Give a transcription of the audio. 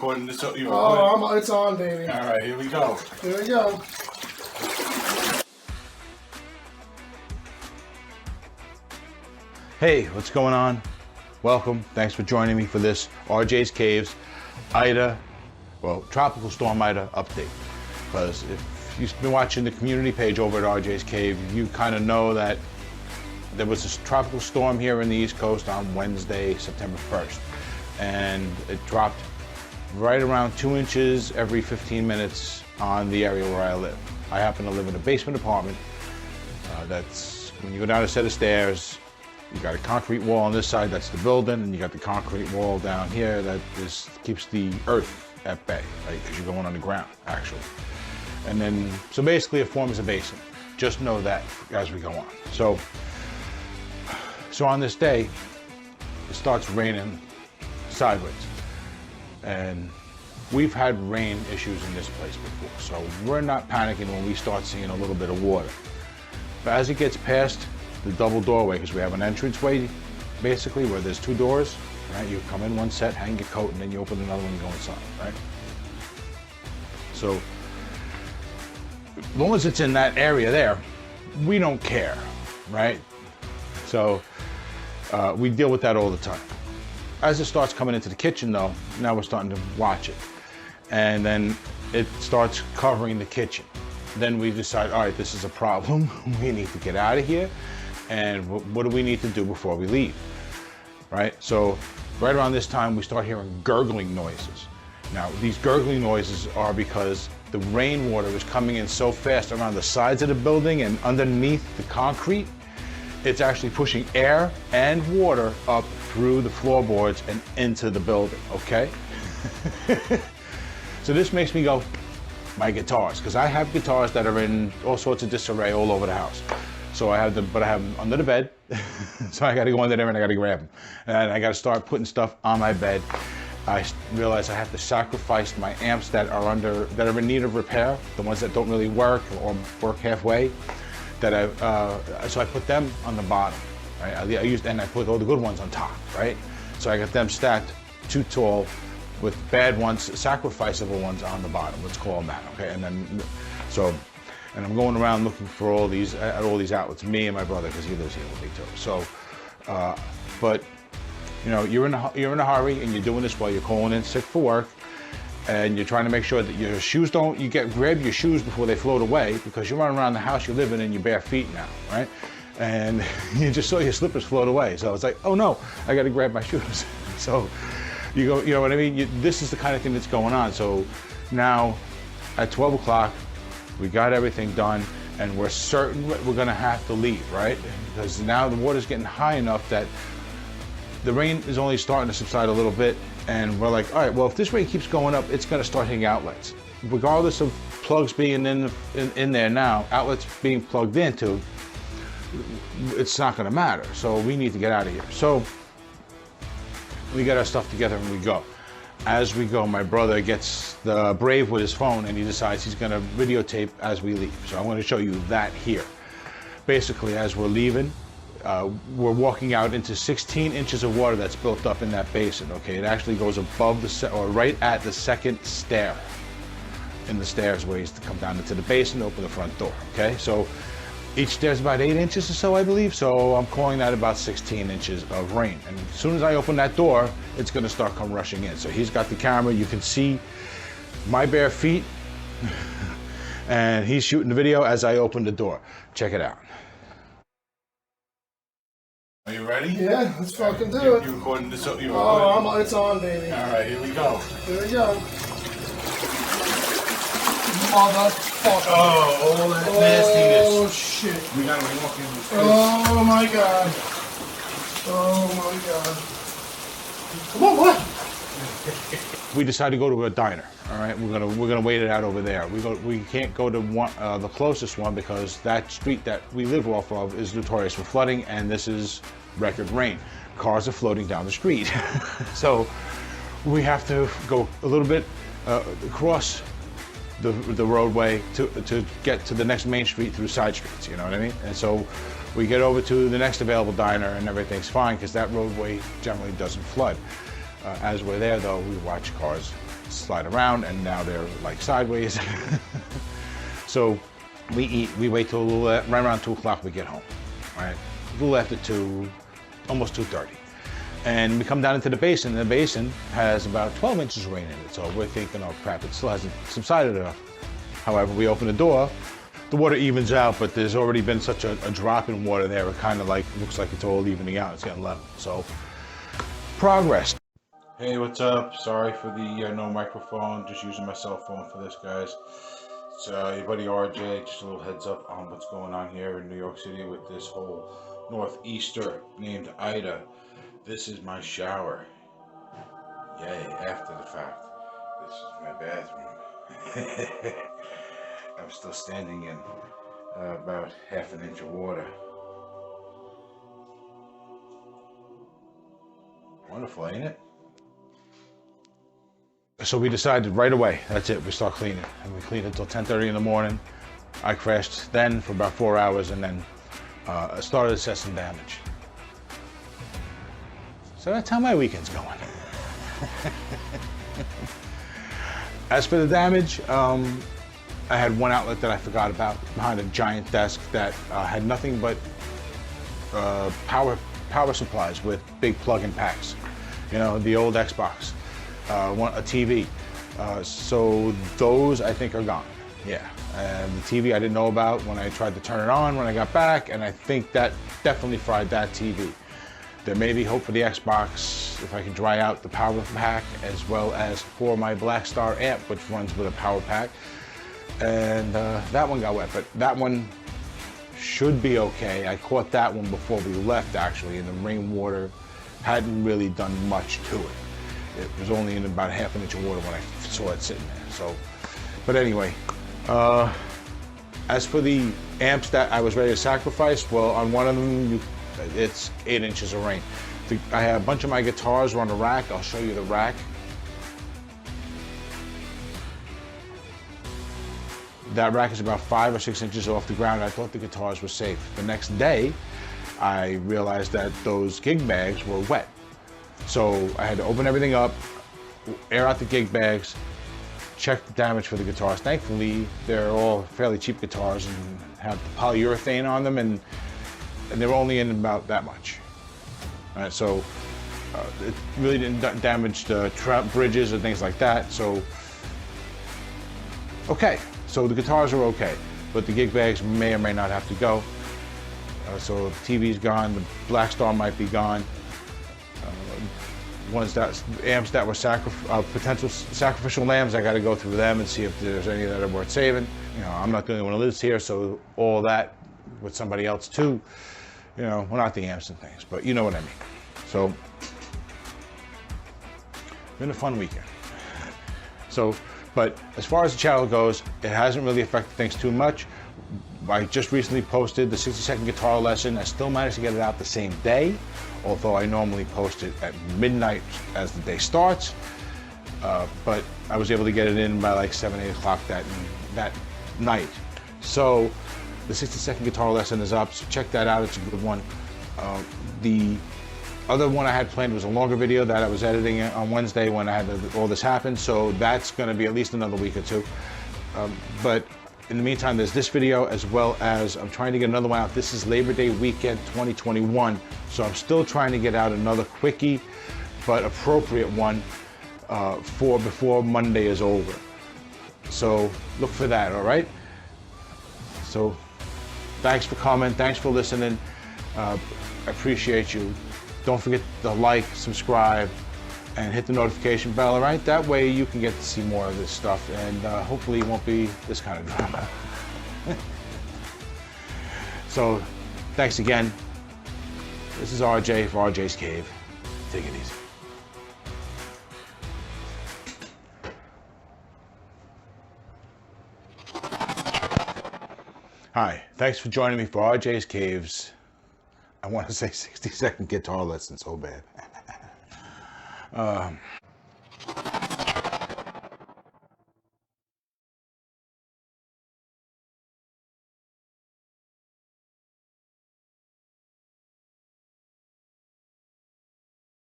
recording this? You recording? It's on, baby. All right, here we go. Here we go. Hey, what's going on? Welcome. Thanks for joining me for this RJ's Caves Tropical Storm Ida update. Because if you've been watching the community page over at RJ's Cave, you kind of know that there was this tropical storm here in the East Coast on Wednesday, September 1st. And it dropped right around 2 inches every 15 minutes on the area where I live. I happen to live in a basement apartment. That's when you go down a set of stairs, you got a concrete wall on this side, that's the building, and you got the concrete wall down here that keeps the earth at bay, right? Because you're going on the ground, actually. And then, so basically it forms a basement. Just know that as we go on. So on this day, it starts raining sideways. And we've had rain issues in this place before, so we're not panicking when we start seeing a little bit of water. But as it gets past the double doorway, because we have an entranceway, basically, where there's 2 doors, right? You come in one set, hang your coat, and then you open another one and go inside, right? So, as long as it's in that area there, we don't care, right? So, we deal with that all the time. As it starts coming into the kitchen though, now we're starting to watch it. And then it starts covering the kitchen. Then we decide, all right, this is a problem. We need to get out of here. And what do we need to do before we leave, right? So right around this time, we start hearing gurgling noises. Now, these gurgling noises are because the rainwater is coming in so fast around the sides of the building and underneath the concrete. It's actually pushing air and water up through the floorboards and into the building, okay? So this makes me go, my guitars, because I have guitars that are in all sorts of disarray all over the house. So I have them, but I have them under the bed. So I gotta go under there and I gotta grab them. And I gotta start putting stuff on my bed. I realize I have to sacrifice my amps that are in need of repair, the ones that don't really work or work halfway. So I put them on the bottom, right? And I put all the good ones on top, right? So I got them stacked too tall with bad ones, sacrificable ones on the bottom. Let's call them that, okay? And I'm going around looking for all these outlets, me and my brother, because he lives here with me too. So, but you know, you're in a hurry and you're doing this while you're calling in sick for work. And you're trying to make sure that your shoes grab your shoes before they float away, because you're running around the house you're living in your bare feet now, right? And you just saw your slippers float away. So it's like, oh no, I gotta grab my shoes. So you go, you know what I mean? This is the kind of thing that's going on. So now at 12 o'clock, we got everything done and we're certain we're gonna have to leave, right? Because now the water's getting high enough that the rain is only starting to subside a little bit. And we're like, all right, well, if this rain keeps going up, it's gonna start hitting outlets. Regardless of plugs being in there now, outlets being plugged into, it's not gonna matter. So we need to get out of here. So we get our stuff together and we go. As we go, my brother gets brave with his phone and he decides he's gonna videotape as we leave. So I'm gonna show you that here. Basically, as we're leaving, we're walking out into 16 inches of water that's built up in that basin, okay? It actually goes above or right at the second stair in the stairs ways to come down into the basin, open the front door, okay? So each stair's about 8 inches or so, I believe. So I'm calling that about 16 inches of rain. And as soon as I open that door, it's gonna start come rushing in. So he's got the camera, you can see my bare feet, and he's shooting the video as I open the door. Check it out. Are you ready? Yeah, let's fucking do it. You recording this? It's on, baby. All right, here we go. Here we go. Motherfucker. Oh, all that nastiness. Oh, shit. We gotta walk in this place. Oh, my God. Oh, my God. Come on, what? We decided to go to a diner. All right, we're gonna wait it out over there. We can't go to the closest one because that street that we live off of is notorious for flooding, and this is record rain. Cars are floating down the street, so we have to go a little bit across the roadway to get to the next main street through side streets. You know what I mean? And so we get over to the next available diner, and everything's fine because that roadway generally doesn't flood. As we're there, though, we watch cars slide around, and now they're like sideways. So we wait till right around 2 o'clock we get home, right? A little after 2, almost 2:30. And we come down into the basin, and the basin has about 12 inches of rain in it. So we're thinking, oh crap, it still hasn't subsided enough. However, we open the door, the water evens out, but there's already been such a drop in water there, it kind of like looks like it's all evening out, it's getting level. So, progress. Hey, what's up? Sorry for the no microphone, just using my cell phone for this, guys. It's your buddy RJ, just a little heads up on what's going on here in New York City with this whole northeaster named Ida. This is my shower. Yay, after the fact. This is my bathroom. I'm still standing in about half an inch of water. Wonderful, ain't it? So we decided right away, that's it, we start cleaning. And we cleaned until 10:30 in the morning. I crashed then for about 4 hours and then started assessing damage. So that's how my weekend's going. As for the damage, I had one outlet that I forgot about behind a giant desk that had nothing but power supplies with big plug-in packs. You know, the old Xbox, a TV. So those I think are gone. Yeah, and the TV I didn't know about when I tried to turn it on when I got back, and I think that definitely fried that TV. There may be hope for the Xbox if I can dry out the power pack, as well as for my Black Star amp, which runs with a power pack. And that one got wet, but that one should be okay. I caught that one before we left, actually, and the rainwater hadn't really done much to it. It was only in about half an inch of water when I saw it sitting there. So, but anyway, as for the amps that I was ready to sacrifice, well, on one of them, it's 8 inches of rain. I have a bunch of my guitars are on the rack. I'll show you the rack. That rack is about 5 or 6 inches off the ground. I thought the guitars were safe. The next day, I realized that those gig bags were wet. So I had to open everything up, air out the gig bags, check the damage for the guitars. Thankfully, they're all fairly cheap guitars and have polyurethane on them, and they were only in about that much. All right, so it really didn't damage the bridges or things like that. So, okay, so the guitars are okay, but the gig bags may or may not have to go. So the TV's gone, the Black Star might be gone. Amps that were potential sacrificial lambs, I got to go through them and see if there's any that are worth saving. You know, I'm not the only one who lives here, so all that with somebody else too. You know, well, not the amps and things, but you know what I mean. So, been a fun weekend. So, but as far as the channel goes, it hasn't really affected things too much. I just recently posted the 60-second guitar lesson. I still managed to get it out the same day, although I normally post it at midnight as the day starts. But I was able to get it in by like 7, 8 o'clock that night. So the 60-second guitar lesson is up, so check that out, it's a good one. The other one I had planned was a longer video that I was editing on Wednesday when I had all this happen, so that's gonna be at least another week or two. But in the meantime, there's this video, as well as I'm trying to get another one out. This is Labor Day weekend 2021, so I'm still trying to get out another quickie but appropriate one for before Monday is over. So look for that, all right? So thanks for coming, thanks for listening. I appreciate you. Don't forget to like, subscribe, and hit the notification bell, all right? That way you can get to see more of this stuff, and hopefully it won't be this kind of drama. So thanks again. This is RJ for RJ's Cave. Take it easy. Hi, thanks for joining me for RJ's Cave's, I want to say 60-second guitar lesson so bad.